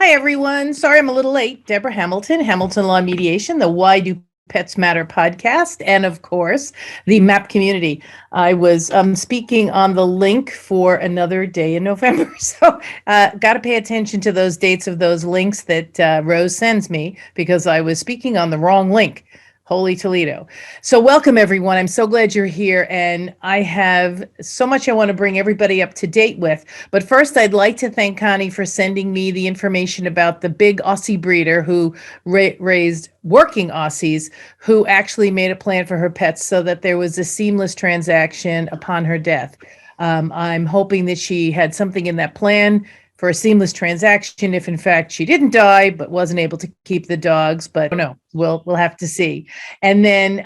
Hi, everyone. Sorry I'm a little late. Deborah Hamilton, Hamilton Law Mediation, the Why Do Pets Matter podcast, and of course, the MAAP community. I was speaking on the link for another day in November. So got to pay attention to those dates of those links that Rose sends me because I was speaking on the wrong link. Holy Toledo. So welcome, everyone. I'm so glad you're here. And I have so much I want to bring everybody up to date with. But first, I'd like to thank Connie for sending me the information about the big Aussie breeder who raised working Aussies who actually made a plan for her pets so that there was a seamless transaction upon her death. I'm hoping that she had something in that plan for a seamless transaction if in fact she didn't die but wasn't able to keep the dogs, but no, we'll have to see. And then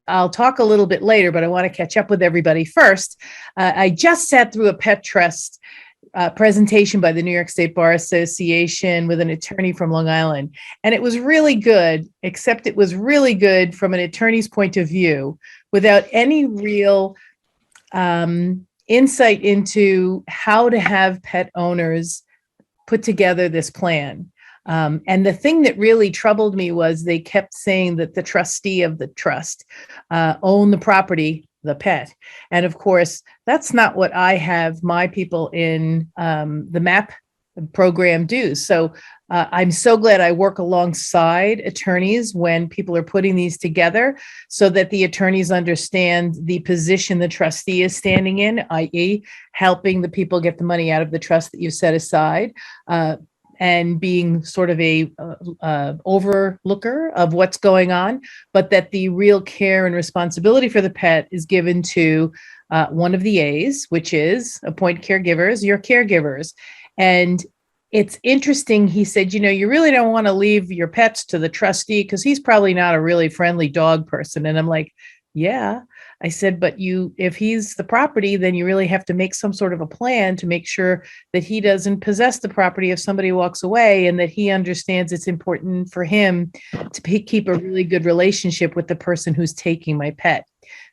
I'll talk a little bit later, but I want to catch up with everybody first. I just sat through a pet trust presentation by the New York State Bar Association with an attorney from Long Island, and it was really good, except it was really good from an attorney's point of view without any real insight into how to have pet owners put together this plan. And the thing that really troubled me was they kept saying that the trustee of the trust owned the property, the pet. And of course, that's not what I have my people in the MAAP program do. So I'm so glad I work alongside attorneys when people are putting these together so that the attorneys understand the position the trustee is standing in, i.e. helping the people get the money out of the trust that you set aside, and being sort of a overlooker of what's going on, but that the real care and responsibility for the pet is given to one of the A's, which is appoint caregivers, your caregivers. And it's interesting. He said, you really don't want to leave your pets to the trustee because he's probably not a really friendly dog person. And I'm like, yeah. I said, but if he's the property, then you really have to make some sort of a plan to make sure that he doesn't possess the property if somebody walks away, and that he understands it's important for him to keep a really good relationship with the person who's taking my pet.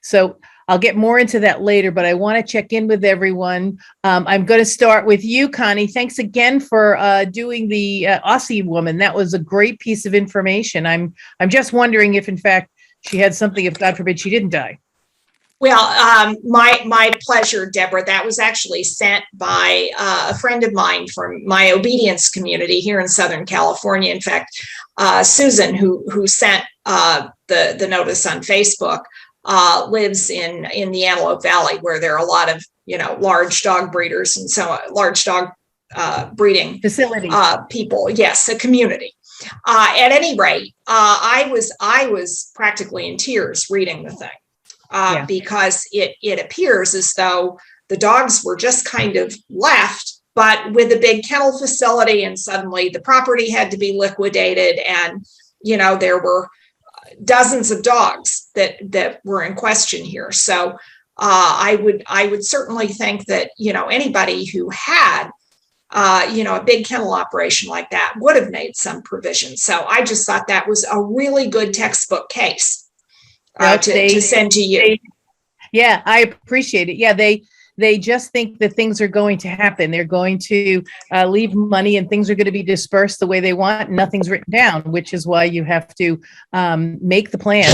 So I'll get more into that later, but I want to check in with everyone. I'm going to start with you, Connie. Thanks again for doing the Aussie woman. That was a great piece of information. I'm just wondering if, in fact, she had something, if God forbid she didn't die. Well, my pleasure, Deborah. That was actually sent by a friend of mine from my obedience community here in Southern California. In fact, Susan, who sent the notice on Facebook, lives in the Antelope Valley, where there are a lot of large dog breeders and so large dog breeding facility people. Yes, a community. At any rate, I was practically in tears reading the thing. Because it appears as though the dogs were just kind of left, but with a big kennel facility, and suddenly the property had to be liquidated, and there were dozens of dogs that were in question here. So I would certainly think that anybody who had a big kennel operation like that would have made some provision. So I just thought that was a really good textbook case. To send to you. Yeah, I appreciate it. Yeah, they just think that things are going to happen. They're going to leave money and things are going to be dispersed the way they want. Nothing's written down, which is why you have to make the plan.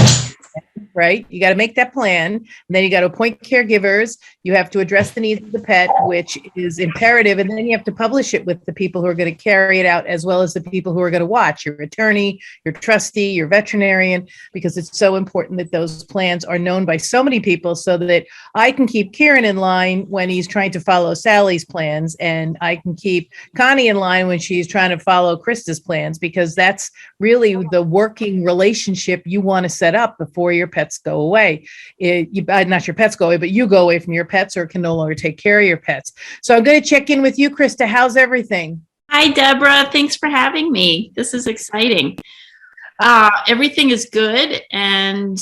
Right? You got to make that plan, and then you got to appoint caregivers. You have to address the needs of the pet, which is imperative, and then you have to publish it with the people who are going to carry it out, as well as the people who are going to watch, your attorney, your trustee, your veterinarian, because it's so important that those plans are known by so many people so that I can keep Kieran in line when he's trying to follow Sally's plans, and I can keep Connie in line when she's trying to follow Krista's plans, because that's really the working relationship you want to set up before your pets go away. Not your pets go away, but you go away from your pets or can no longer take care of your pets. So I'm going to check in with you, Krista. How's everything? Hi, Deborah. Thanks for having me. This is exciting. Everything is good. And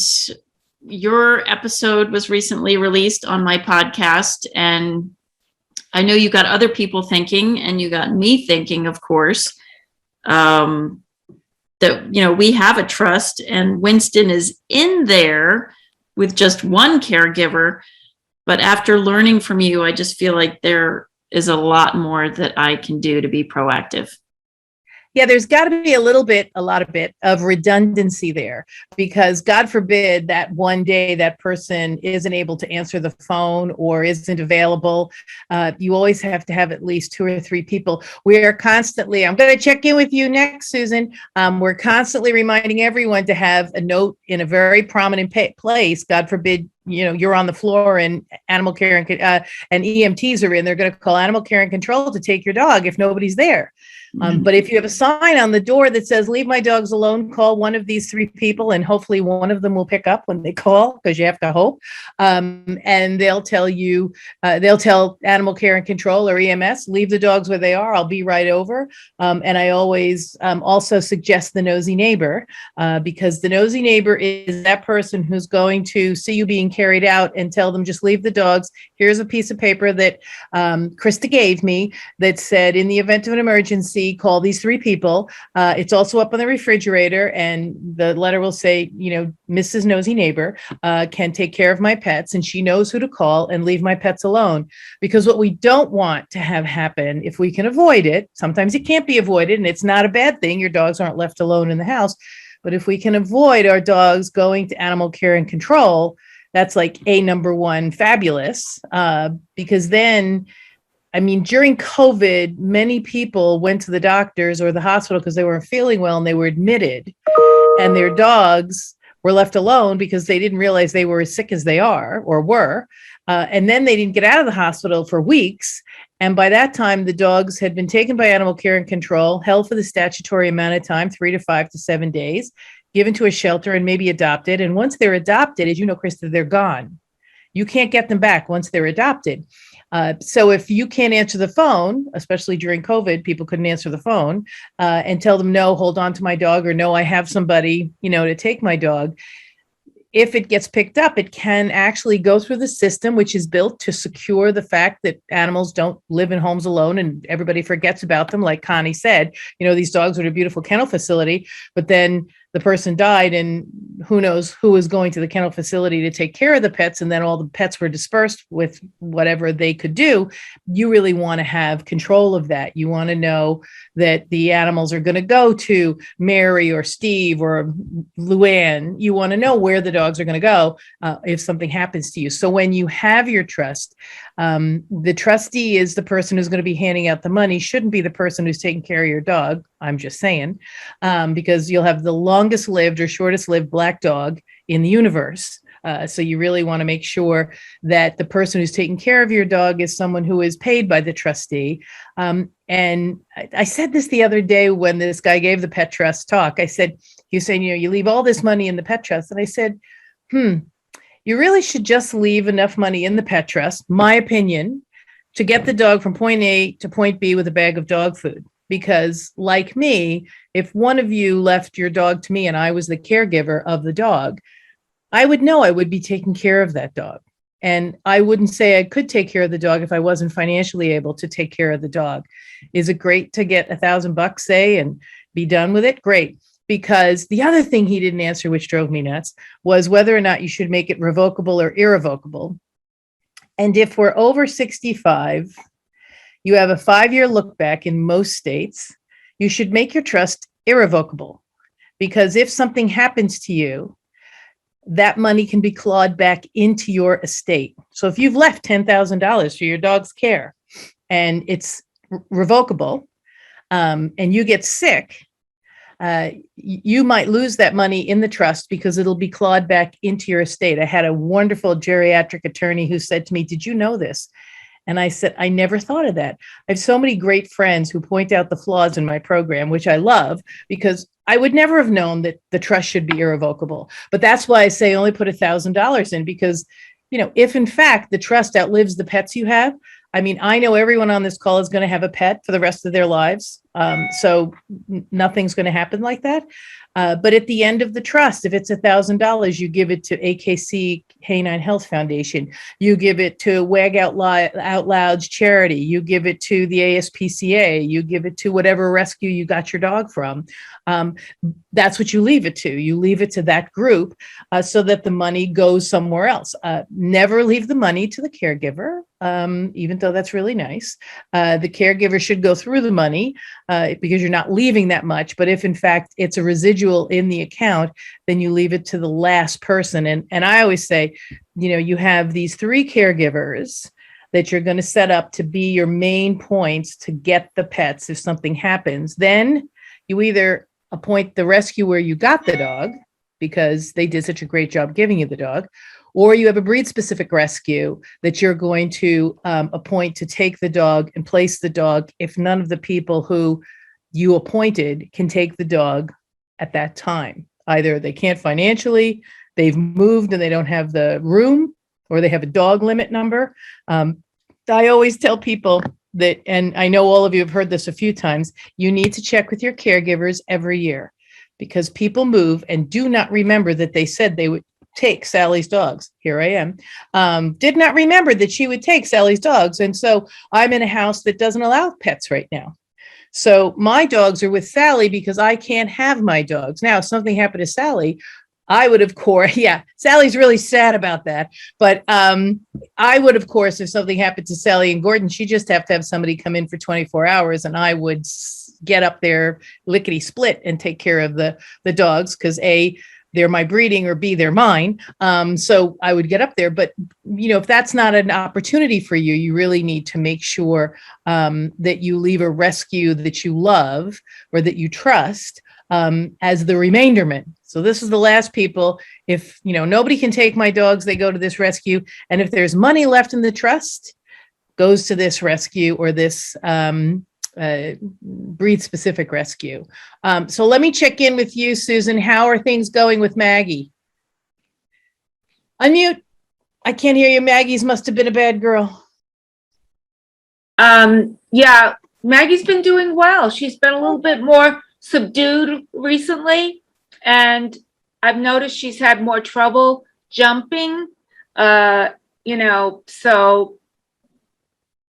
your episode was recently released on my podcast. And I know you got other people thinking, and you got me thinking, of course, that, we have a trust, and Winston is in there with just one caregiver. But after learning from you, I just feel like there is a lot more that I can do to be proactive. Yeah, there's got to be a lot of redundancy there, because God forbid that one day that person isn't able to answer the phone or isn't available. You always have to have at least 2 or 3 people. We're constantly, I'm going to check in with you next, Susan. We're constantly reminding everyone to have a note in a very prominent place. God forbid, you're on the floor and animal care and EMTs are in, they're going to call animal care and control to take your dog if nobody's there. But if you have a sign on the door that says, leave my dogs alone, call one of these 3 people, and hopefully one of them will pick up when they call, because you have to hope. And they'll tell you, they'll tell animal care and control or EMS, leave the dogs where they are. I'll be right over. And I always also suggest the nosy neighbor, because the nosy neighbor is that person who's going to see you being carried out and tell them, just leave the dogs. Here's a piece of paper that Krista gave me that said, in the event of an emergency, call these 3 people. It's also up on the refrigerator, and the letter will say, Mrs. Nosy Neighbor can take care of my pets, and she knows who to call, and leave my pets alone. Because what we don't want to have happen, if we can avoid it, sometimes it can't be avoided, and it's not a bad thing. Your dogs aren't left alone in the house. But if we can avoid our dogs going to animal care and control, that's like number 1, fabulous. Because then, during COVID, many people went to the doctors or the hospital because they weren't feeling well, and they were admitted, and their dogs were left alone because they didn't realize they were as sick as they are or were. And then they didn't get out of the hospital for weeks. And by that time, the dogs had been taken by animal care and control, held for the statutory amount of time, 3 to 5 to 7 days, given to a shelter, and maybe adopted. And once they're adopted, as you know, Krista, they're gone. You can't get them back once they're adopted. So if you can't answer the phone, especially during COVID, people couldn't answer the phone and tell them, no, hold on to my dog, or no, I have somebody, to take my dog. If it gets picked up, it can actually go through the system, which is built to secure the fact that animals don't live in homes alone and everybody forgets about them. Like Connie said, these dogs are at a beautiful kennel facility, but then the person died, and who knows who was going to the kennel facility to take care of the pets, and then all the pets were dispersed with whatever they could do. You really want to have control of that. You want to know that the animals are going to go to Mary or Steve or Luann. You want to know where the dogs are going to go if something happens to you. So when you have your trust, the trustee is the person who's going to be handing out the money, shouldn't be the person who's taking care of your dog. I'm just saying, because you'll have the longest lived or shortest lived black dog in the universe. So you really want to make sure that the person who's taking care of your dog is someone who is paid by the trustee. And I said this the other day when this guy gave the pet trust talk. I said, he was saying, you leave all this money in the pet trust. And I said, you really should just leave enough money in the pet trust, my opinion, to get the dog from point A to point B with a bag of dog food. Because like me, if one of you left your dog to me and I was the caregiver of the dog, I would know I would be taking care of that dog. And I wouldn't say I could take care of the dog if I wasn't financially able to take care of the dog. Is it great to get $1,000, say, and be done with it? Great. Because the other thing he didn't answer, which drove me nuts, was whether or not you should make it revocable or irrevocable. And if we're over 65, you have a 5-year look back in most states, you should make your trust irrevocable. Because if something happens to you, that money can be clawed back into your estate. So if you've left $10,000 for your dog's care and it's revocable, and you get sick, you might lose that money in the trust because it'll be clawed back into your estate. I had a wonderful geriatric attorney who said to me, did you know this? And I said, I never thought of that. I have so many great friends who point out the flaws in my program, which I love, because I would never have known that the trust should be irrevocable. But that's why I say only put $1,000 in, because, if in fact the trust outlives the pets you have, I know everyone on this call is going to have a pet for the rest of their lives. So nothing's going to happen like that. But at the end of the trust, if it's $1,000, you give it to AKC Canine Health Foundation. You give it to Wag Out Loud's charity. You give it to the ASPCA. You give it to whatever rescue you got your dog from. That's what you leave it to. You leave it to that group so that the money goes somewhere else. Never leave the money to the caregiver, even though that's really nice. The caregiver should go through the money because you're not leaving that much. But if in fact it's a residual in the account, then you leave it to the last person. And I always say, you have these 3 caregivers that you're going to set up to be your main points to get the pets if something happens. Then you either appoint the rescue where you got the dog because they did such a great job giving you the dog, or you have a breed specific rescue that you're going to appoint to take the dog and place the dog if none of the people who you appointed can take the dog at that time. Either they can't financially, they've moved and they don't have the room, or they have a dog limit number. I always tell people that, and I know all of you have heard this a few times, you need to check with your caregivers every year because people move and do not remember that they said they would take Sally's dogs. Here I am. Did not remember that she would take Sally's dogs. And so I'm in a house that doesn't allow pets right now. So my dogs are with Sally because I can't have my dogs. Now, if something happened to Sally, I would, of course, Sally's really sad about that. But I would, of course, if something happened to Sally and Gordon, she'd just have to have somebody come in for 24 hours and I would get up there lickety split and take care of the dogs because A, they're my breeding, or B, they're mine. So I would get up there. But, if that's not an opportunity for you, you really need to make sure that you leave a rescue that you love or that you trust as the remainderment. So this is the last people. If, nobody can take my dogs, they go to this rescue. And if there's money left in the trust, goes to this rescue or this breed specific rescue. So let me check in with you, Susan. How are things going with Maggie? Unmute. I can't hear you. Maggie's must have been a bad girl. Yeah, Maggie's been doing well. She's been a little bit more subdued recently, and I've noticed she's had more trouble jumping, so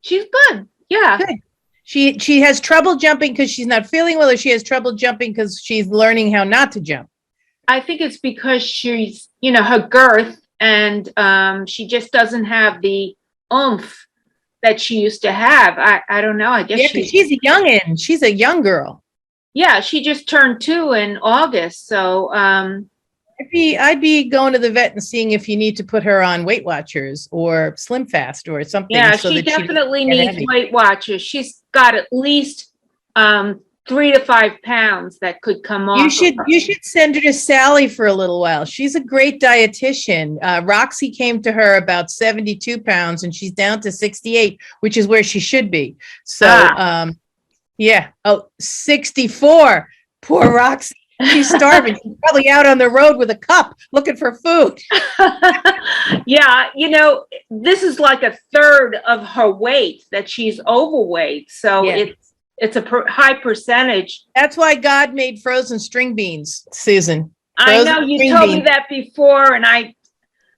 she's good. Yeah. Good. She has trouble jumping because she's not feeling well, or she has trouble jumping because she's learning how not to jump? I think it's because she's, her girth, and she just doesn't have the oomph that she used to have. I don't know. I guess she's a youngin'. She's a young girl. Yeah, she just turned 2 in August. So I'd be going to the vet and seeing if you need to put her on Weight Watchers or Slim Fast or something. Yeah, she definitely needs Weight Watchers. She's got at least 3 to 5 pounds that could come off. You should send her to Sally for a little while. She's a great dietitian. Roxy came to her about 72 pounds and she's down to 68, which is where she should be. So, yeah. Oh, 64. Poor Roxy. She's starving. She's probably out on the road with a cup looking for food. Yeah. This is like a third of her weight that she's overweight. So it's a high percentage. That's why God made frozen string beans, Susan. I know you told me that before, and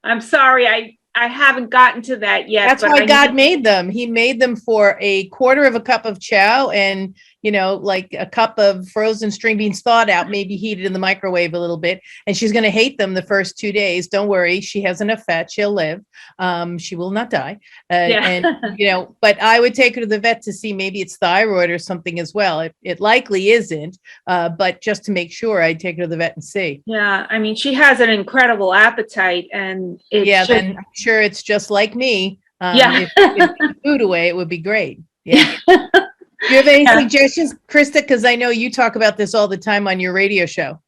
I'm sorry. I haven't gotten to that yet. That's why God made them. He made them for a quarter of a cup of chow and, like a cup of frozen string beans thawed out, maybe heated in the microwave a little bit. And she's going to hate them the first 2 days. Don't worry. She has enough fat. She'll live. She will not die. And, but I would take her to the vet to see maybe it's thyroid or something as well. It likely isn't. But just to make sure, I'd take her to the vet and see. Yeah. I mean, she has an incredible appetite and then I'm sure it's just like me. If you food away, it would be great. Yeah. Do you have any suggestions, Krista? Because I know you talk about this all the time on your radio show,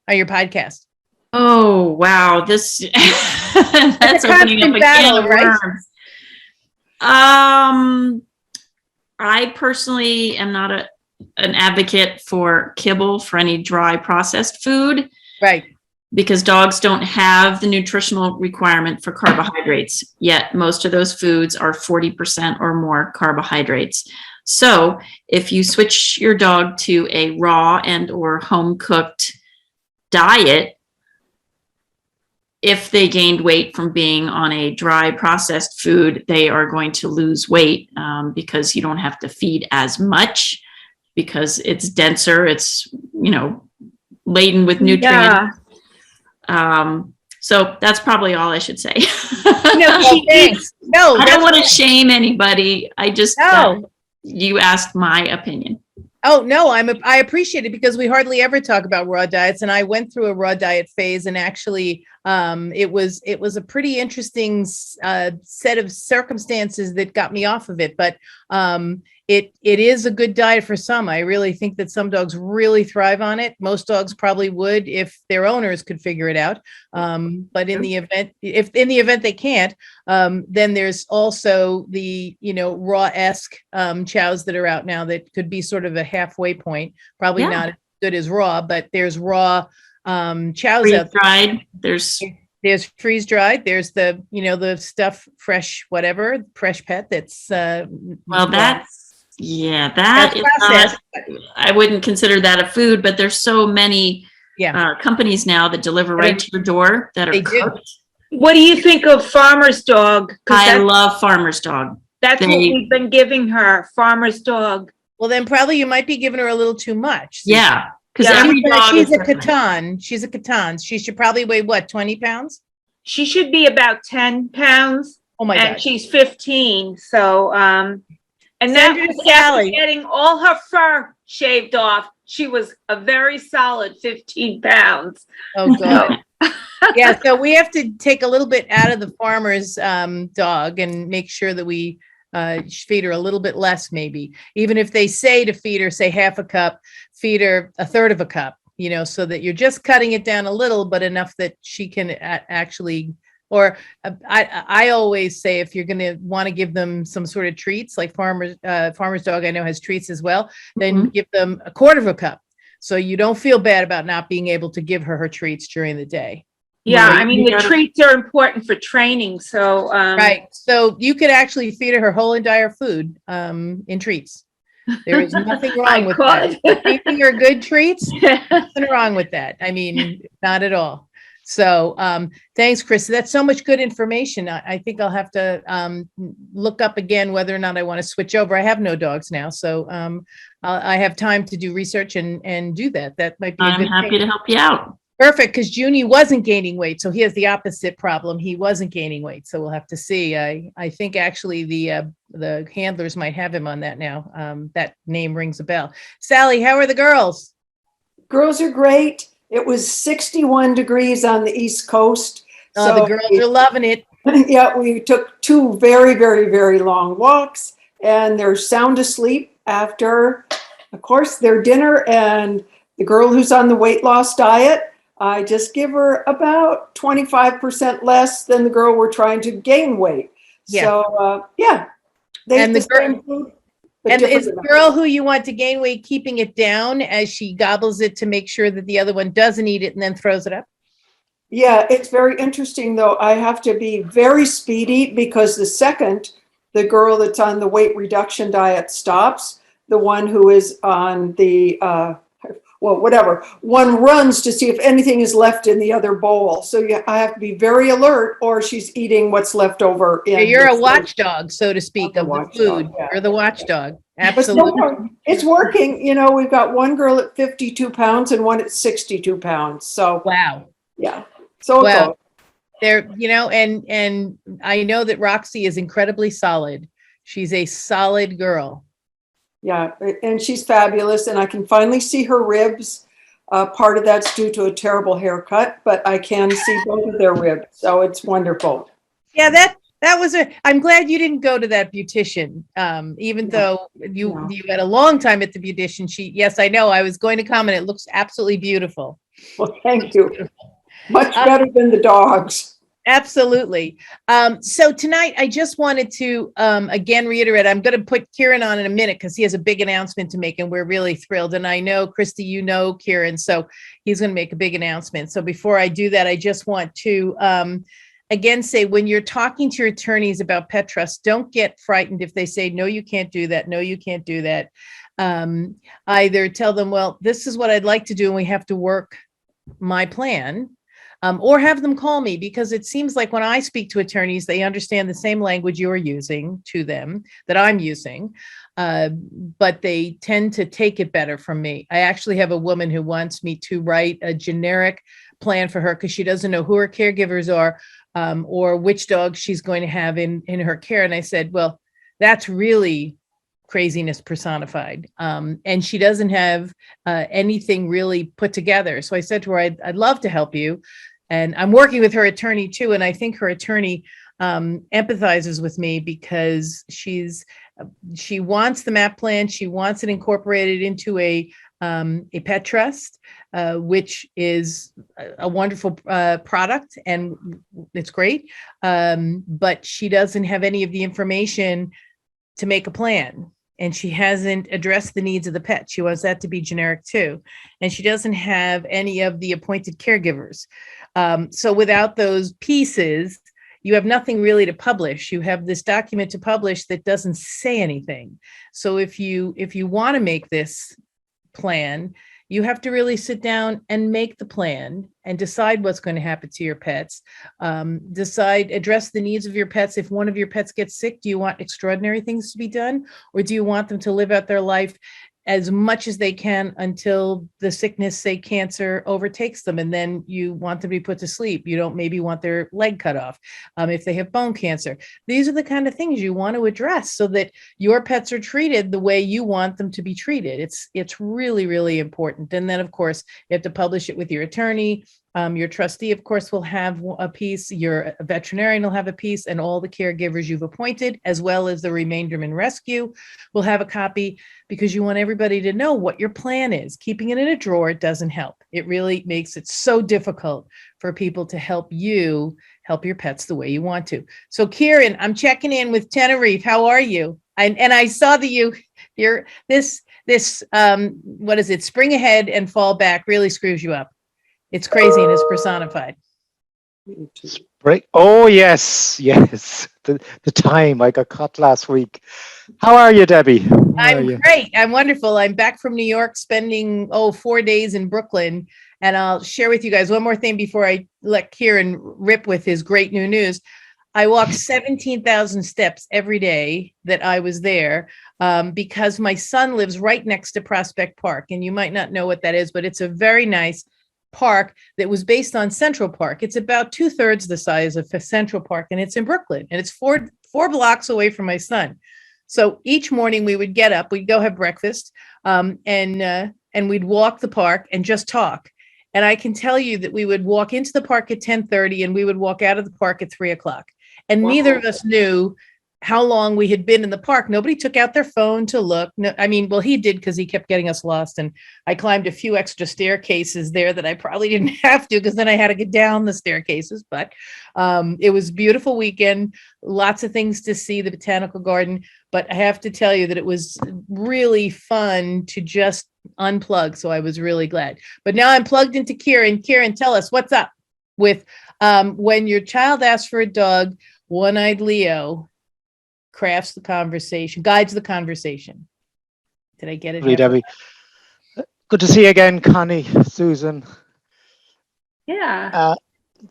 on your podcast. Oh, wow. That's opening up a can of worms. I personally am not an advocate for kibble for any dry processed food. Right. Because dogs don't have the nutritional requirement for carbohydrates, yet most of those foods are 40% or more carbohydrates. So if you switch your dog to a raw and or home cooked diet, if they gained weight from being on a dry processed food, they are going to lose weight because you don't have to feed as much because it's denser, it's, laden with nutrients. Yeah. So that's probably all I should say. I don't want to shame anybody. I just, you asked my opinion. Oh, no, I appreciate it because we hardly ever talk about raw diets. And I went through a raw diet phase, and actually it was a pretty interesting set of circumstances that got me off of it. But it is a good diet for some. I really think that some dogs really thrive on it. Most dogs probably would if their owners could figure it out. But in the event, if in the event they can't, then there's also the, raw-esque chows that are out now that could be sort of a halfway point. Probably not as good as raw, but there's raw chows out there. Freeze-dried. There's freeze-dried. There's the, the stuff fresh, whatever, fresh pet that's that is not, I wouldn't consider that a food, but there's so many companies now that deliver right to your door that are cooked. What do you think of Farmer's Dog? I love Farmer's Dog. That's what we've been giving her, Farmer's Dog. Well, then probably you might be giving her a little too much. Yeah. Because every dog she's a Catan. She's a Catan. She should probably weigh what, 20 pounds? She should be about 10 pounds. Oh my God. And she's 15. So, and that was Sally getting all her fur shaved off. She was a very solid 15 pounds. Oh, God. Yeah. So we have to take a little bit out of the farmer's dog and make sure that we feed her a little bit less, maybe. Even if they say to feed her, say half a cup, feed her a third of a cup, so that you're just cutting it down a little, but enough that she can actually, or I always say, if you're going to want to give them some sort of treats, like farmer's dog, I know has treats as well, then give them a quarter of a cup. So you don't feel bad about not being able to give her treats during the day. Yeah, I mean, the treats are important for training. So right. So you could actually feed her whole entire food in treats. There is nothing wrong with that. Feeding her good treats, nothing wrong with that. I mean, not at all. So thanks, Chris. That's so much good information. I think I'll have to look up again whether or not I want to switch over. I have no dogs now, so I have time to do research and do that. That might be a good thing. I'm happy to help you out. Perfect, because Junie wasn't gaining weight, so he has the opposite problem. He wasn't gaining weight, so we'll have to see. I think actually the handlers might have him on that now. That name rings a bell. Sally, how are the girls? Girls are great. It was 61 degrees on the East Coast. Oh, so the girls are loving it. Yeah, we took 2 very, very, very long walks, and they're sound asleep after, of course, their dinner. And the girl who's on the weight loss diet, I just give her about 25% less than the girl we're trying to gain weight. Yeah. So, they and the girl, food, and is the girl who you want to gain weight keeping it down as she gobbles it to make sure that the other one doesn't eat it and then throws it up? Yeah, it's very interesting, though. I have to be very speedy because the second the girl that's on the weight reduction diet stops, the one who is on the one runs to see if anything is left in the other bowl. So I have to be very alert, or she's eating what's left over. You're a watchdog, so to speak, of the food. Yeah. You're the watchdog. Absolutely. It's working. We've got one girl at 52 pounds and one at 62 pounds. So wow. Yeah. So well, there, and I know that Roxy is incredibly solid. She's a solid girl. Yeah, and she's fabulous, and I can finally see her ribs. Part of that's due to a terrible haircut, but I can see both of their ribs, so it's wonderful. Yeah, that was I'm glad you didn't go to that beautician, even though you had a long time at the beautician. Yes, I know. I was going to comment. It looks absolutely beautiful. Well, thank you. Much better than the dogs. Absolutely. So tonight, I just wanted to, again, reiterate, I'm going to put Kieran on in a minute because he has a big announcement to make and we're really thrilled. And I know, Christy, Kieran, so he's going to make a big announcement. So before I do that, I just want to, again, say when you're talking to your attorneys about pet trust, don't get frightened if they say, no, you can't do that. No, you can't do that. Either tell them, well, this is what I'd like to do and we have to work my plan. Or have them call me, because it seems like when I speak to attorneys, they understand the same language you're using to them that I'm using, but they tend to take it better from me. I actually have a woman who wants me to write a generic plan for her because she doesn't know who her caregivers are or which dog she's going to have in her care. And I said, well, that's really craziness personified. And she doesn't have anything really put together. So I said to her, I'd love to help you. And I'm working with her attorney too. And I think her attorney empathizes with me because she wants the MAAP plan. She wants it incorporated into a pet trust, which is a wonderful product, and it's great. But she doesn't have any of the information to make a plan. And she hasn't addressed the needs of the pet. She wants that to be generic too. And she doesn't have any of the appointed caregivers. So without those pieces, you have nothing really to publish. You have this document to publish that doesn't say anything. So if you want to make this plan, you have to really sit down and make the plan and decide what's going to happen to your pets. Address the needs of your pets. If one of your pets gets sick, do you want extraordinary things to be done? Or do you want them to live out their life as much as they can until the sickness, say cancer, overtakes them, and then you want them to be put to sleep? You don't maybe want their leg cut off if they have bone cancer. These are the kind of things you want to address so that your pets are treated the way you want them to be treated. It's really, really important. And then, of course, you have to publish it with your attorney. Your trustee, of course, will have a piece. Your veterinarian will have a piece, and all the caregivers you've appointed, as well as the Remainderman Rescue, will have a copy, because you want everybody to know what your plan is. Keeping it in a drawer doesn't help. It really makes it so difficult for people to help you help your pets the way you want to. So, Kieran, I'm checking in with Tenerife. How are you? And I saw that you're this what is it? Spring ahead and fall back really screws you up. It's craziness personified. Oh, yes. The time I got caught last week. How are you, Debbie? I'm great. I'm wonderful. I'm back from New York, spending 4 days in Brooklyn. And I'll share with you guys one more thing before I let Kieran rip with his great new news. I walked 17,000 steps every day that I was there because my son lives right next to Prospect Park. And you might not know what that is, but it's a very nice park that was based on Central Park. It's about 2/3 the size of Central Park, and it's in Brooklyn, and it's four blocks away from my son. So each morning we would get up, we'd go have breakfast, and we'd walk the park and just talk. And I can tell you that we would walk into the park at 10:30 and we would walk out of the park at 3:00. And neither of us knew how long we had been in the park. Nobody took out their phone to look. No, I mean, well, he did because he kept getting us lost. And I climbed a few extra staircases there that I probably didn't have to, because then I had to get down the staircases. But it was a beautiful weekend, lots of things to see, the botanical garden. But I have to tell you that it was really fun to just unplug. So I was really glad. But now I'm plugged into Kieran. Kieran, tell us what's up with when your child asks for a dog, One-Eyed Leo crafts the conversation, guides the conversation. Did I get it? Hey, Debbie. Good to see you again, Connie, Susan. Yeah.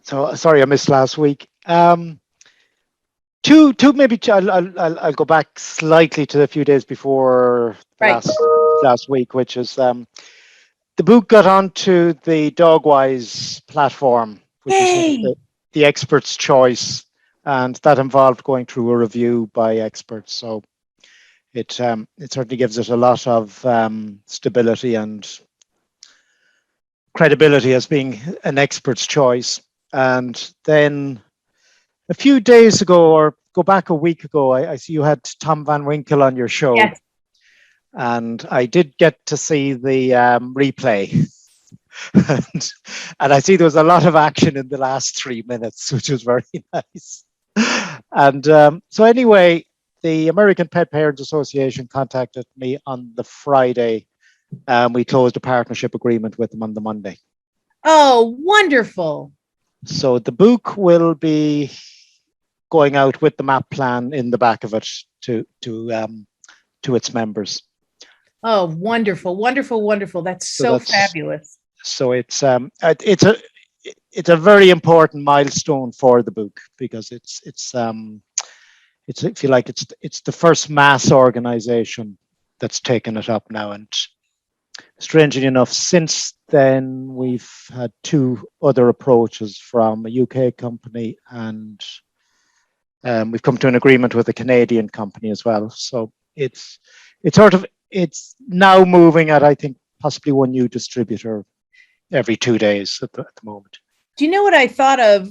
So sorry I missed last week. Two maybe I'll go back slightly to a few days before last week, which is the book got onto the Dogwise platform, which is the expert's choice. And that involved going through a review by experts. So it certainly gives it a lot of stability and credibility as being an expert's choice. And then a few days ago, or go back a week ago, I see you had Tom Van Winkle on your show. Yes. And I did get to see the replay. and I see there was a lot of action in the last 3 minutes, which was very nice. And so anyway, the American Pet Parents Association contacted me on the Friday. We closed a partnership agreement with them on the Monday. Oh, wonderful. So the book will be going out with the MAAP plan in the back of it to its members. Oh, wonderful, wonderful, wonderful. That's so fabulous. So it's a very important milestone for the book, because it's if you like, it's the first mass organization that's taken it up now. And strangely enough, since then we've had 2 other approaches from a UK company, and we've come to an agreement with a Canadian company as well. So it's sort of, it's now moving at, I think, possibly one new distributor every 2 days at the moment. Do you know what I thought of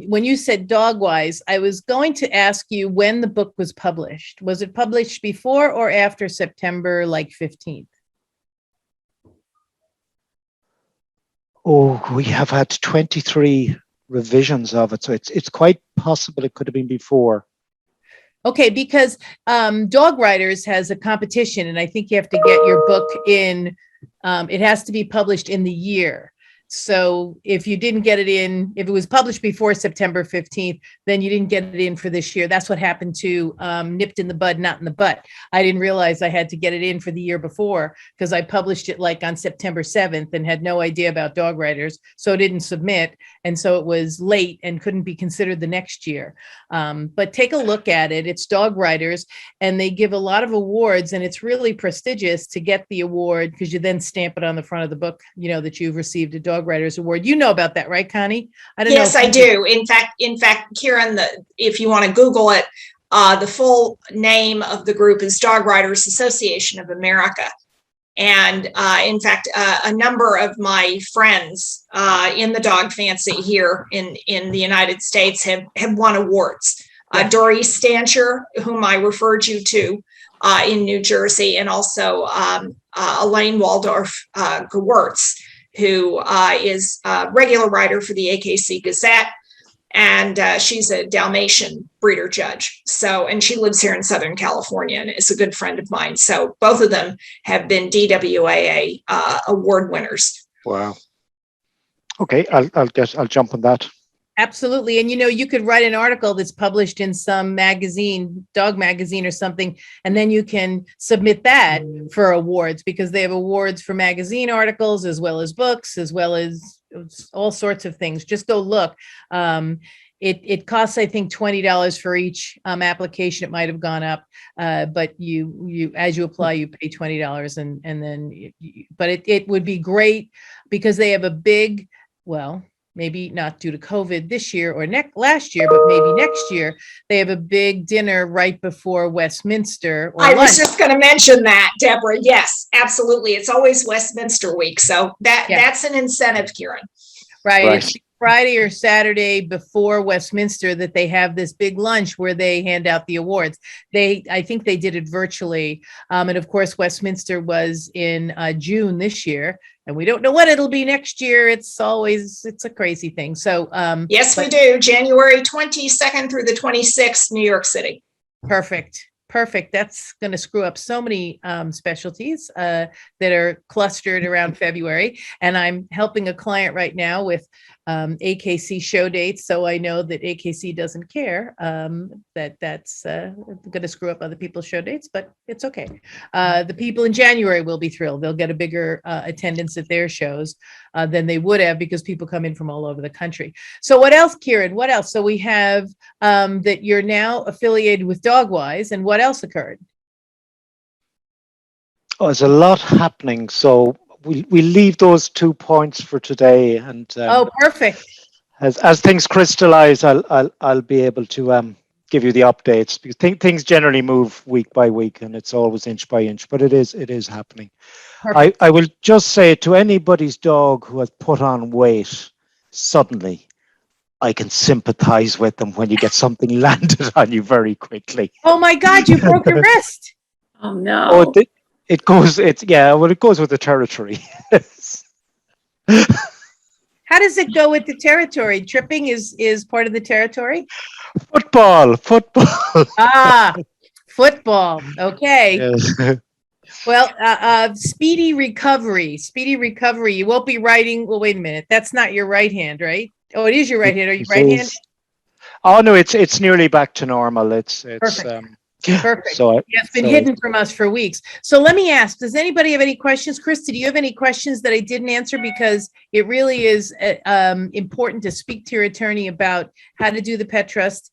when you said Dogwise? I was going to ask you when the book was published. Was it published before or after September, like 15th? Oh, we have had 23 revisions of it, so it's quite possible it could have been before. Okay, because Dog Writers has a competition, and I think you have to get your book in. It has to be published in the year. So if you didn't get it in, if it was published before September 15th, then you didn't get it in for this year. That's what happened to Nipped in the Bud, Not in the Butt. I didn't realize I had to get it in for the year before because I published it like on September 7th and had no idea about Dog Writers. So it didn't submit. And so it was late and couldn't be considered the next year. But take a look at it. It's Dog Writers, and they give a lot of awards, and it's really prestigious to get the award because you then stamp it on the front of the book, you know, that you've received a Dog Writers Award. You know about that, right, Connie? I don't know. Yes, I do. In fact, Kieran, if you want to Google it, the full name of the group is Dog Writers Association of America. And in fact, a number of my friends in the dog fancy here in the United States have won awards. Doris Stancher, whom I referred you to in New Jersey, and also Elaine Waldorf Gewurz, who is a regular writer for the AKC Gazette, and she's a Dalmatian breeder judge. So, and she lives here in Southern California and is a good friend of mine. So both of them have been DWAA award winners. Wow. Okay, I'll jump on that. Absolutely. And, you know, you could write an article that's published in some magazine, dog magazine or something, and then you can submit that for awards because they have awards for magazine articles as well as books, as well as all sorts of things. Just go look. It costs, I think, $20 for each application. It might have gone up, but you as you apply, you pay $20, and then. But it would be great because they have a big, well, maybe not due to COVID this year or last year, but maybe next year, they have a big dinner right before Westminster. I was just going to mention that, Deborah. Yes, absolutely. It's always Westminster week. So that's an incentive, Kieran. Right. It's Friday or Saturday before Westminster that they have this big lunch where they hand out the awards. I think they did it virtually. And of course, Westminster was in June this year. And we don't know what it'll be next year. It's a crazy thing. So yes, we do. January 22nd through the 26th, New York City. Perfect. That's going to screw up so many specialties that are clustered around February. And I'm helping a client right now with AKC show dates. So I know that AKC doesn't care that's going to screw up other people's show dates, but it's okay. The people in January will be thrilled. They'll get a bigger attendance at their shows than they would have because people come in from all over the country. So what else, Kieran? What else? So we have that you're now affiliated with Dogwise, and what else occurred? Oh, there's a lot happening. So we leave those 2 points for today, and perfect. As things crystallize, I'll be able to give you the updates because things generally move week by week, and it's always inch by inch. But it is happening. I will just say to anybody's dog who has put on weight suddenly, I can sympathize with them when you get something landed on you very quickly. Oh my God, you broke your wrist. Oh no. Oh, it goes with the territory. How does it go with the territory? Tripping is part of the territory? Football. Football. Okay. Yes. Well, speedy recovery. You won't be writing. Well, wait a minute. That's not your right hand, right? Oh, it is your right hand. Are you right-handed? Oh no, it's nearly back to normal. It's perfect. Perfect. So it's been hidden from us for weeks. So let me ask, does anybody have any questions? Krista, do you have any questions that I didn't answer? Because it really is important to speak to your attorney about how to do the pet trust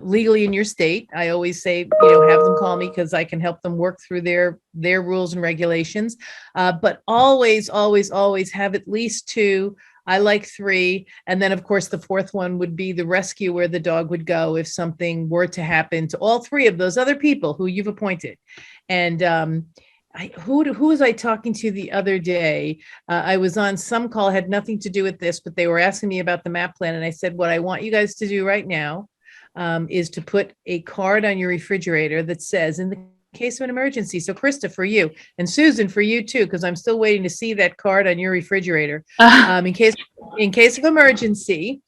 legally in your state. I always say, have them call me because I can help them work through their rules and regulations. But always have at least two I like 3. And then, of course, the 4th one would be the rescue, where the dog would go if something were to happen to all 3 of those other people who you've appointed. And who was I talking to the other day? I was on some call, had nothing to do with this, but they were asking me about the MAAP plan. And I said, what I want you guys to do right now is to put a card on your refrigerator that says, in the case of an emergency. So Krista, for you, and Susan, for you too, because I'm still waiting to see that card on your refrigerator. In case of emergency,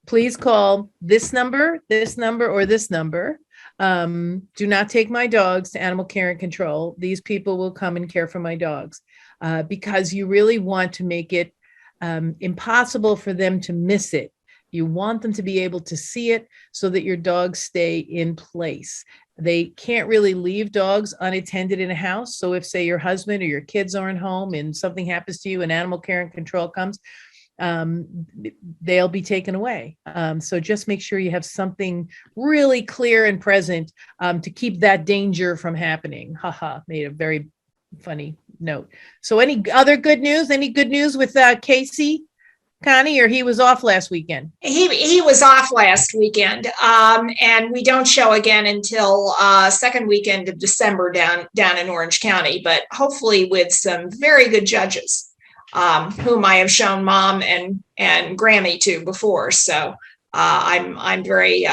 please call this number, or this number. Do not take my dogs to animal care and control. These people will come and care for my dogs, because you really want to make it impossible for them to miss it. You want them to be able to see it so that your dogs stay in place. They can't really leave dogs unattended in a house. So if, say, your husband or your kids aren't home and something happens to you and animal care and control comes, they'll be taken away. So just make sure you have something really clear and present to keep that danger from happening. Haha, made a very funny note. So any other good news? Any good news with Casey, Connie, or he was off last weekend? He was off last weekend, and we don't show again until second weekend of December down in Orange County, but hopefully with some very good judges, whom I have shown Mom and Grammy to before. So I'm very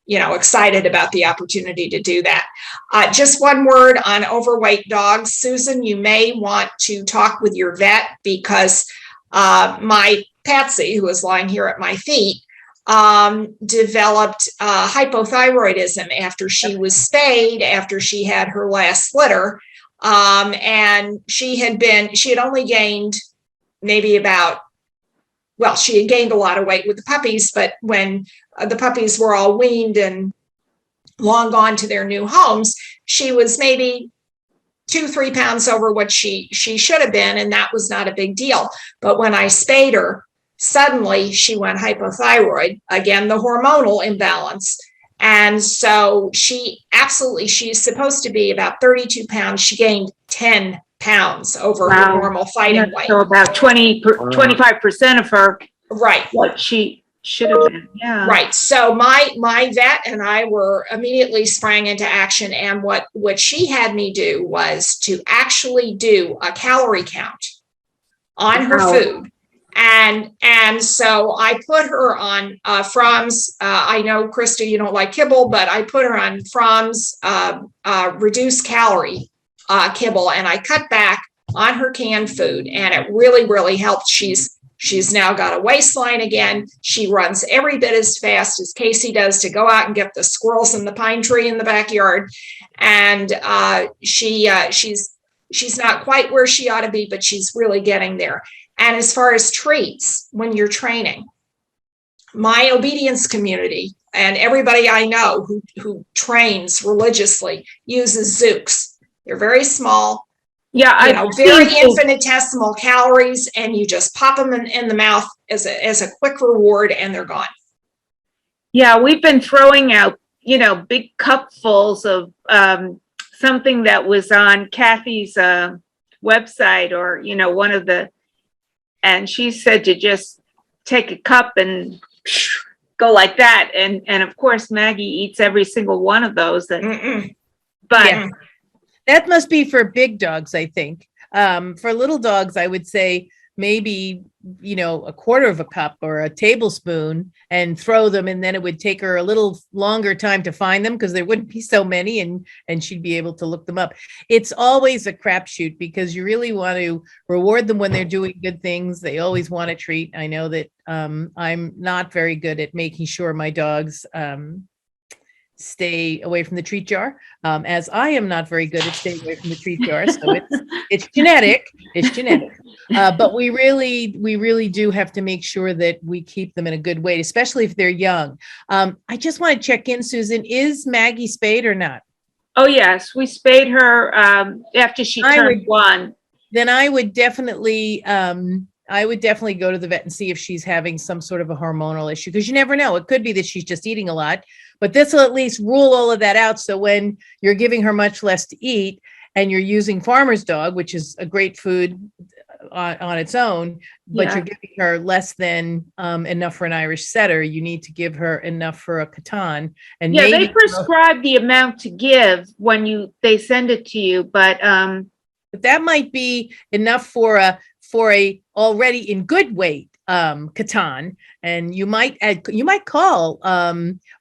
excited about the opportunity to do that. Just one word on overweight dogs. Susan, you may want to talk with your vet, because my Patsy, who is lying here at my feet, developed hypothyroidism after she was spayed, after she had her last litter. And she had only gained maybe she had gained a lot of weight with the puppies, but when the puppies were all weaned and long gone to their new homes, she was maybe 2-3 pounds over what she should have been, and that was not a big deal. But when I spayed her, suddenly she went hypothyroid, again, the hormonal imbalance. And so she's supposed to be about 32 pounds. She gained 10 pounds over her normal fighting weight. So about 25% of her, right, what she should have been. Yeah. Right. So my vet and I were immediately sprang into action. And what she had me do was to actually do a calorie count on her food. And so I put her on Fromm's. I know, Krista, you don't like kibble, but I put her on Fromm's reduced calorie kibble, and I cut back on her canned food, and it really, really helped. She's now got a waistline again. She runs every bit as fast as Casey does to go out and get the squirrels in the pine tree in the backyard. And she's not quite where she ought to be, but she's really getting there. And as far as treats, when you're training, my obedience community and everybody I know who trains religiously uses Zooks. They're very small. Yeah, very infinitesimal calories, and you just pop them in the mouth as a quick reward, and they're gone. Yeah, we've been throwing out, big cupfuls of something that was on Kathy's website, or one of the, and she said to just take a cup and go like that, and of course Maggie eats every single one of those. But. Yeah. That must be for big dogs, I think. For little dogs, I would say maybe, a quarter of a cup or a tablespoon and throw them. And then it would take her a little longer time to find them because there wouldn't be so many, and she'd be able to look them up. It's always a crapshoot because you really want to reward them when they're doing good things. They always want a treat. I know that I'm not very good at making sure my dogs stay away from the treat jar, as I am not very good at staying away from the treat jar. So it's genetic. But we really do have to make sure that we keep them in a good weight, especially if they're young. I just want to check in, Susan. Is Maggie spayed or not? Oh yes, we spayed her after she turned 1. Then I would definitely go to the vet and see if she's having some sort of a hormonal issue, because you never know. It could be that she's just eating a lot, but this will at least rule all of that out. So when you're giving her much less to eat and you're using Farmer's Dog, which is a great food, on its own, but Yeah. you're giving her less than enough for an Irish setter. You need to give her enough for a Catan, and Yeah, they maybe prescribe the amount to give when they send it to you, but that might be enough for a already in good weight Catan. And you might call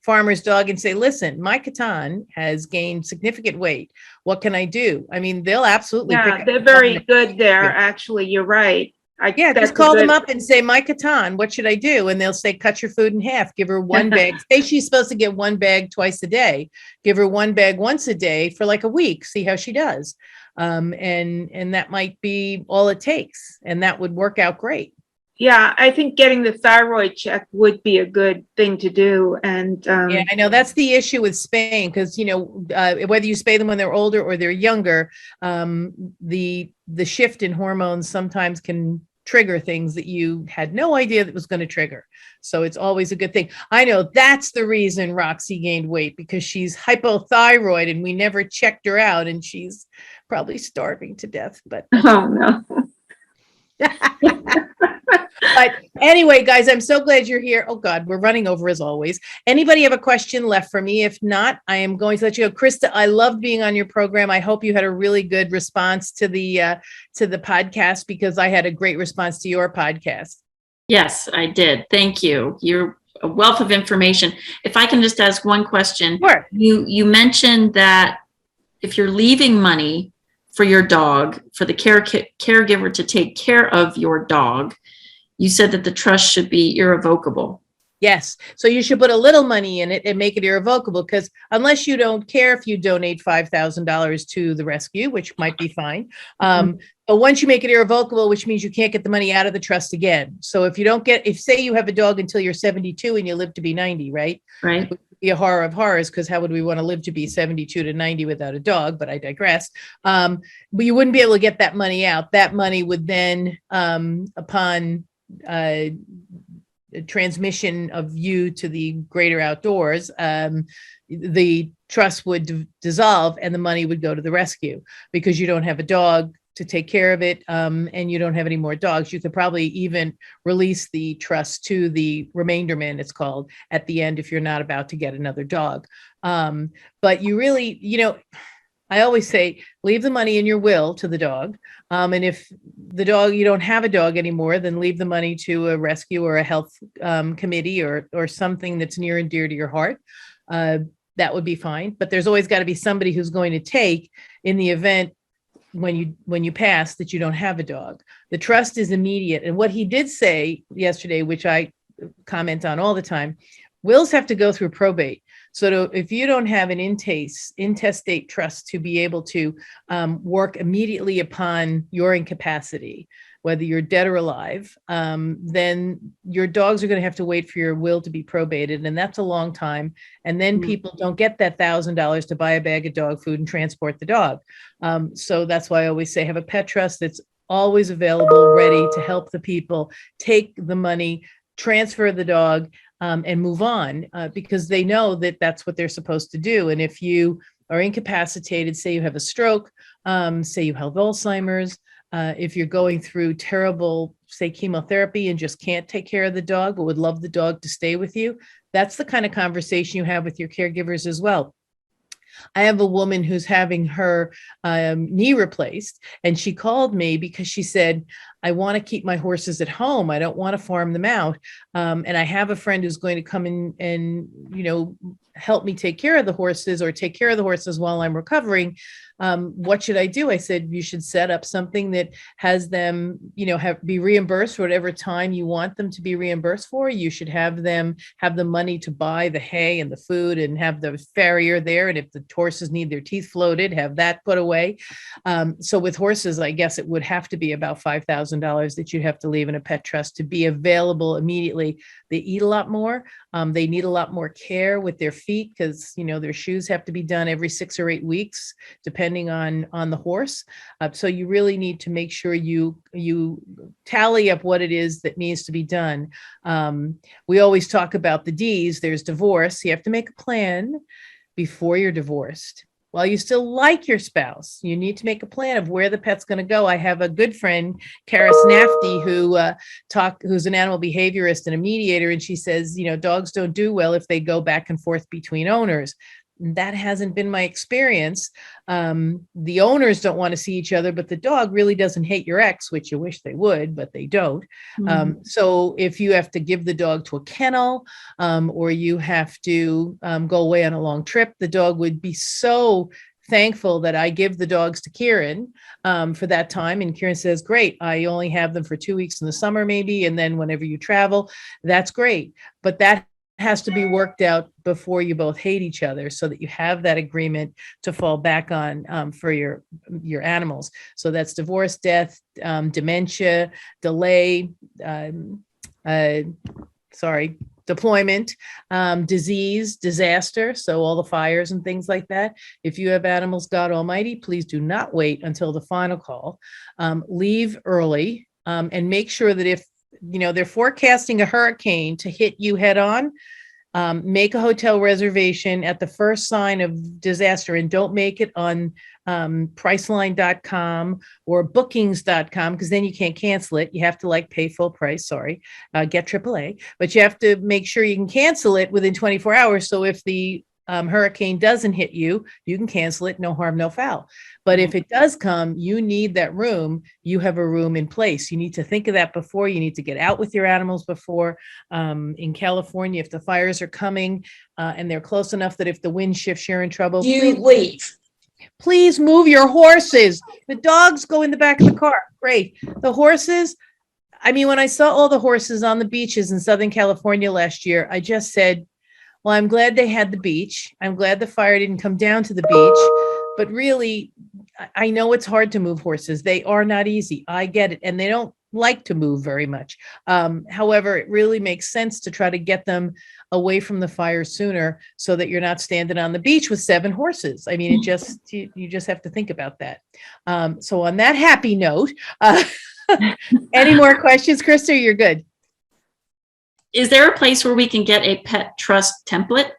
Farmer's Dog and say, listen, my Catan has gained significant weight. What can I do? I mean, they'll absolutely pick yeah, up they're the very phone. good there. Actually, you're right. Yeah, that's just a call them good- up and say, my Catan, what should I do? And they'll say, cut your food in half. Give her one bag. Say she's supposed to get one bag twice a day. Give her one bag once a day for like a week. See how she does. And that might be all it takes. And that would work out great. Yeah, I think getting the thyroid check would be a good thing to do. And Yeah, I know that's the issue with spaying, because whether you spay them when they're older or they're younger, the shift in hormones sometimes can trigger things that you had no idea that was going to trigger. So it's always a good thing. I know that's the reason Roxy gained weight, because she's hypothyroid and we never checked her out, and she's probably starving to death. But oh no. But anyway, guys, I'm so glad you're here. Oh God, we're running over as always. Anybody have a question left for me? If not, I am going to let you go. Krista, I loved being on your program. I hope you had a really good response to the podcast, because I had a great response to your podcast. Yes, I did. Thank you. You're a wealth of information. If I can just ask one question. Sure. You mentioned that if you're leaving money for your dog, for the caregiver to take care of your dog, you said that the trust should be irrevocable. Yes. So you should put a little money in it and make it irrevocable, because unless you don't care if you donate $5,000 to the rescue, which might be fine. But once you make it irrevocable, which means you can't get the money out of the trust again. So if you don't if say you have a dog until you're 72 and you live to be 90, right? Right. It would be a horror of horrors, because how would we want to live to be 72 to 90 without a dog? But I digress. But you wouldn't be able to get that money out. That money would then, upon transmission of you to the greater outdoors, the trust would dissolve and the money would go to the rescue, because you don't have a dog to take care of it, and you don't have any more dogs. You could probably even release the trust to the remainderman, it's called, at the end, if you're not about to get another dog. But you really, I always say, leave the money in your will to the dog. And if the dog, you don't have a dog anymore, then leave the money to a rescue or a health committee or something that's near and dear to your heart. That would be fine. But there's always got to be somebody who's going to take in the event when you pass that you don't have a dog. The trust is immediate. And what he did say yesterday, which I comment on all the time, wills have to go through probate. So if you don't have an intestate trust to be able to work immediately upon your incapacity, whether you're dead or alive, then your dogs are going to have to wait for your will to be probated. And that's a long time. And then people don't get that $1,000 to buy a bag of dog food and transport the dog. So that's why I always say, have a pet trust that's always available, ready to help the people take the money, transfer the dog, and move on, because they know that that's what they're supposed to do. And if you are incapacitated, say you have a stroke, say you have Alzheimer's, if you're going through terrible, say, chemotherapy and just can't take care of the dog, but would love the dog to stay with you, that's the kind of conversation you have with your caregivers as well. I have a woman who's having her knee replaced, and she called me because she said, I want to keep my horses at home. I don't want to farm them out. And I have a friend who's going to come in and, help me take care of the horses, or take care of the horses while I'm recovering. What should I do? I said, you should set up something that has them, be reimbursed for whatever time you want them to be reimbursed for. You should have them have the money to buy the hay and the food and have the farrier there. And if the horses need their teeth floated, have that put away. So with horses, I guess it would have to be about $5,000 that you'd have to leave in a pet trust to be available immediately. They eat a lot more. They need a lot more care with their feet, because, their shoes have to be done every 6 or 8 weeks, depending on the horse. So you really need to make sure you tally up what it is that needs to be done. We always talk about the D's. There's divorce. You have to make a plan before you're divorced. while you still like your spouse, you need to make a plan of where the pet's going to go. I have a good friend, Karis Nafty, who's an animal behaviorist and a mediator, and she says, dogs don't do well if they go back and forth between owners. That hasn't been my experience. The owners don't want to see each other, but the dog really doesn't hate your ex, which you wish they would, but they don't. So if you have to give the dog to a kennel, or you have to go away on a long trip, the dog would be so thankful that I give the dogs to Kieran for that time. And Kieran says, great, I only have them for 2 weeks in the summer, maybe. And then whenever you travel, that's great. But that has to be worked out before you both hate each other, so that you have that agreement to fall back on for your animals. So that's divorce, death, dementia, delay, deployment, disease, disaster. So all the fires and things like that. If you have animals, God Almighty, please do not wait until the final call. Leave early, and make sure that if they're forecasting a hurricane to hit you head on, make a hotel reservation at the first sign of disaster, and don't make it on Priceline.com or Bookings.com, because then you can't cancel it. You have to pay full price. Get AAA, but you have to make sure you can cancel it within 24 hours. So if the hurricane doesn't hit you, you can cancel it. No harm, no foul. But if it does come, you need that room. You have a room in place. You need to think of that before. You need to get out with your animals before. In California, if the fires are coming and they're close enough that if the wind shifts, you're in trouble. You leave. Please move your horses. The dogs go in the back of the car. Great. The horses, when I saw all the horses on the beaches in Southern California last year, I just said, well, I'm glad they had the beach. I'm glad the fire didn't come down to the beach. But really, I know it's hard to move horses. They are not easy. I get it. And they don't like to move very much. However, it really makes sense to try to get them away from the fire sooner, so that you're not standing on the beach with 7 horses. You just have to think about that. So on that happy note, any more questions, Krista? You're good. Is there a place where we can get a pet trust template?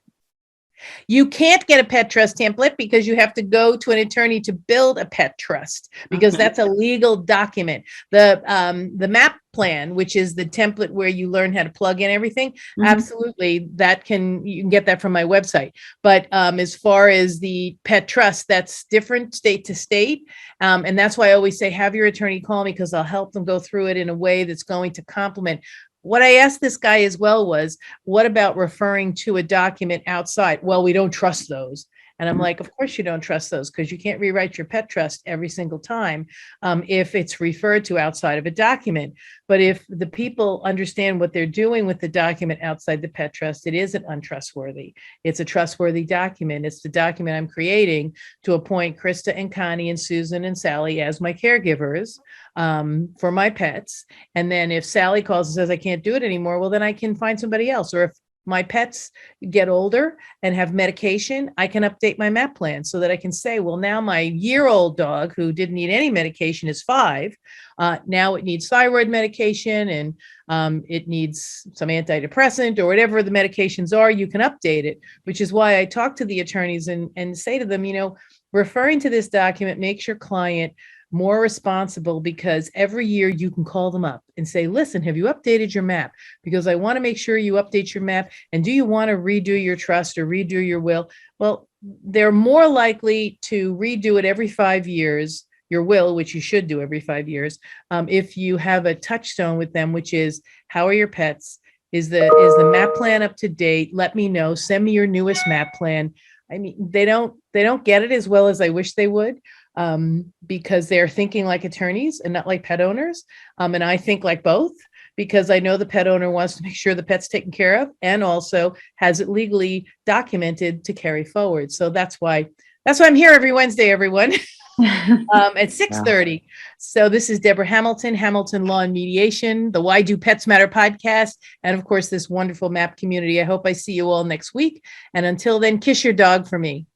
You can't get a pet trust template because you have to go to an attorney to build a pet trust, because that's a legal document. The MAAP plan, which is the template where you learn how to plug in everything, absolutely, you can get that from my website. But as far as the pet trust, that's different state to state. And that's why I always say, have your attorney call me, because I'll help them go through it in a way that's going to complement. What I asked this guy as well was, what about referring to a document outside? Well, we don't trust those. And I'm like, of course you don't trust those, because you can't rewrite your pet trust every single time if it's referred to outside of a document. But if the people understand what they're doing with the document outside the pet trust, it isn't untrustworthy. It's a trustworthy document. It's the document I'm creating to appoint Krista and Connie and Susan and Sally as my caregivers for my pets. And then if Sally calls and says, I can't do it anymore, well, then I can find somebody else. Or if my pets get older and have medication, I can update my MAAP plan so that I can say, well, now my year-old dog who didn't need any medication is 5. Now it needs thyroid medication, and it needs some antidepressant or whatever the medications are. You can update it, which is why I talk to the attorneys and say to them, referring to this document makes your client more responsible, because every year you can call them up and say, listen, have you updated your MAAP? Because I want to make sure you update your MAAP. And do you want to redo your trust or redo your will? Well, they're more likely to redo it every 5 years, your will, which you should do every 5 years, if you have a touchstone with them, which is, how are your pets? Is the MAAP plan up to date? Let me know. Send me your newest MAAP plan. They don't get it as well as I wish they would. Because they're thinking like attorneys and not like pet owners. And I think like both, because I know the pet owner wants to make sure the pet's taken care of and also has it legally documented to carry forward. So that's why I'm here every Wednesday, everyone, at 6:30. So this is Deborah Hamilton Law and Mediation, the Why Do Pets Matter podcast, and of course, this wonderful MAAP community. I hope I see you all next week. And until then, kiss your dog for me.